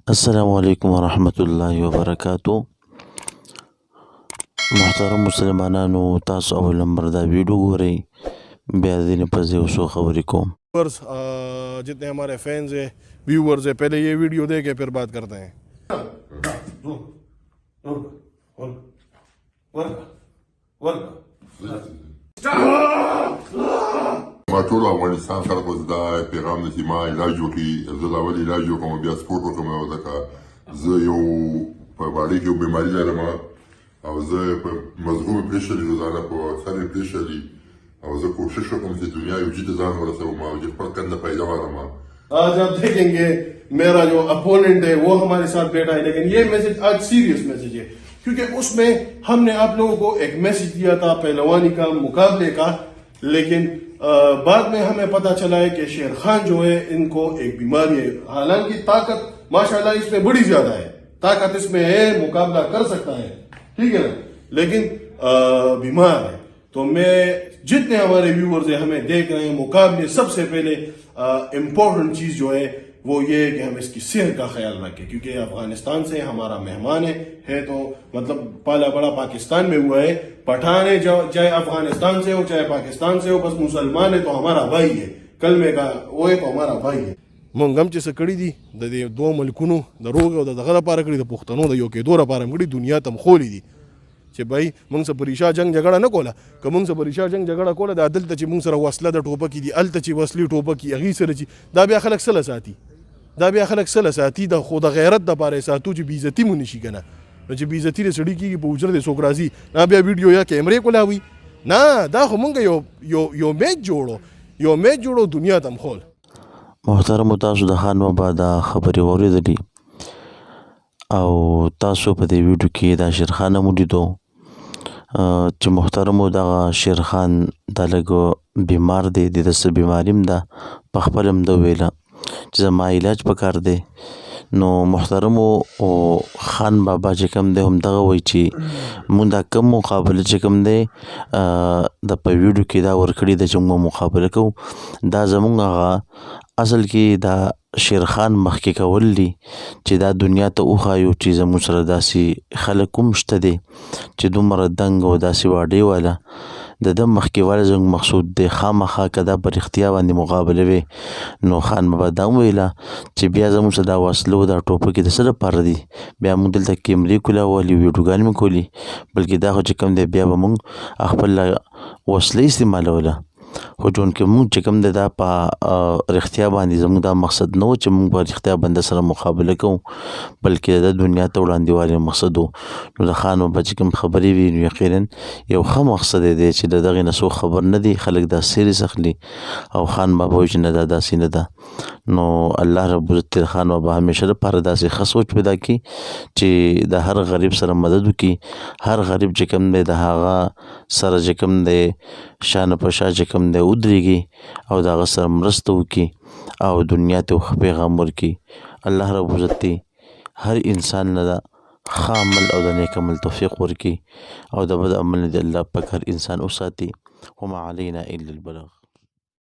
السلام علیکم ورحمت الله وبرکاتو. محترم مسلمانانو، تاسو اول نمبر دا ویډیو ګورئ، بیا دې نه پس یو څو خبرې کوم. जितने हमारे फैंस हैं, व्यूवर्स हैं, पहले ये वीडियो देखे फिर बात करते हैं. ما ټول افغانستان خلک اوس دا پیغام دی چې ما علاج وکړي. زه دا ولې علاج وکړم، بیا سپورټ وکړم. او ځکه زه یو په باډي کې یو بیماري لرم او زه په مضغوم پریشر روزانه په سر پریشر دي او زه کوشش وکړم چې دنیا یو جدي ځان ورسوم او چې خپل کنده پیدا وارم. आज आप देखेंगे मेरा जो अपोनेंट है वो हमारे साथ बैठा है, लेकिन ये मैसेज आज सीरियस मैसेज है क्योंकि उसमें हमने आप लोगों को एक मैसेज दिया था पहलवानी का, मुकाबले का, लेकिन बाद में हमें पता चला है कि शेर खान जो है इनको एक बीमारी है. हालांकि ताकत माशाल्लाह इसमें बड़ी ज्यादा है, ताकत इसमें है, मुकाबला कर सकता है, ठीक है ना, लेकिन बीमार है. तो मैं जितने हमारे व्यूअर्स हैं हमें देख रहे हैं, मुकाबले सबसे पहले इम्पोर्टेंट चीज जो है वो ये है कि हम इसकी सेहत का ख्याल रखें क्योंकि अफगानिस्तान से हमारा मेहमान है तो मतलब पाला बड़ा पाकिस्तान में हुआ है. पठान है चाहे अफगानिस्तान से हो चाहे पाकिस्तान से हो, बस मुसलमान है तो हमारा भाई है, कलमे का वो है तो हमारा भाई है. موږ هم چې څه کړي دي د دې دوه ملکونو د روغ او د دغه لپاره کړي، د پښتنو د یو کېدو لپاره کړي، دنیا ته خولی دي چې بھائی موږ سره پریشا جنگ جګړه نه کوله. که موږ سره پریشا جنگ جګړه کوله دا دلته چې موږ سره وسله د ټوپکې دي، الته چې وسلې ټوپکې هغې سره چې دا بیا خلک سله ساتي، دا بیا خلک سله ساتي د خو د غیرت دپاره یې ساتو چې بېعزتي مو نشي که نه. نو چې بېعزتي د سړي کېږي په حجره د څوک راځي نه بیا ویډیو یا کیمرې کولاوي نه. دا خو موږ یو میچ جوړو دنیا ته مخول. محترمو، تاسو د خان بابا دا خبرې واورېدلې او تاسو په دې ویډیو کې دا شیرخان هم ولیدو چې محترمو دغه شیرخان دا لږ بیمار دی، د ده څه بیماري هم ده، په خپل هم ده ویله چې زما علاج پکار دی. نو محترمو خان بابا چې کوم دی همدغه وایي چې مونږ دا کم مقابله چې کوم دی د په ویډیو کې دا ورکړي ده چې موږ مقابله کوو، دا زموږ هغه اصل کې دا شیرخان مخکې کول دي چې دا دنیا ته وښایو چې زموږ سره داسې خلک هم شته دي چې دومره دنګ او داسې واډۍ والا د ده مخکې والی زموږ مقصود دی. خامخا که دا په رښتیا باندې مقابله وي نو خان بابا دا هم ویله چې بیا زموږ سره دا وسلو دا ټوپکې د څه لپاره دي، بیا موږ دلته کیمرې کولولې، ویډیوګانې مې کولې، بلکې دا خو چې کوم دی بیا به موږ خپل وسله استعمالوله. خو جون کې موږ چې کوم دی دا په رښتیا باندې زموږ دا مقصد نه و چې موږ په رښتیا باندې سره مقابله کوو، بلکې د دنیا ته وړاندېوالي مقصد و. نو د خان بابا چې کوم خبرې وي نو یقینا یو ښه مقصد دی چې د دغې نه څوک خبر نه دي، خلک دا سیریس اخلي او خان بابا وایي چې نه دا داسې نه ده. نو الله رب العزت د خان بابا همیشه لپاره داسې ښه سوچ پیدا کړي چې د هر غریب سره مدد وکړي، هر غریب چې کوم دی د هغه سره چې کوم دی شانه په شا چې کوم دی ودرېږي او د هغه سره مرسته وکړي او دنیا ته ښه پیغام ورکړي. الله رب العزت هر انسان نه د ښه عمل او د نیک عمل توفیق ورکړي او د بد عمل نه د الله پاک هر انسان وساتي. وما علینا الا البلاغ.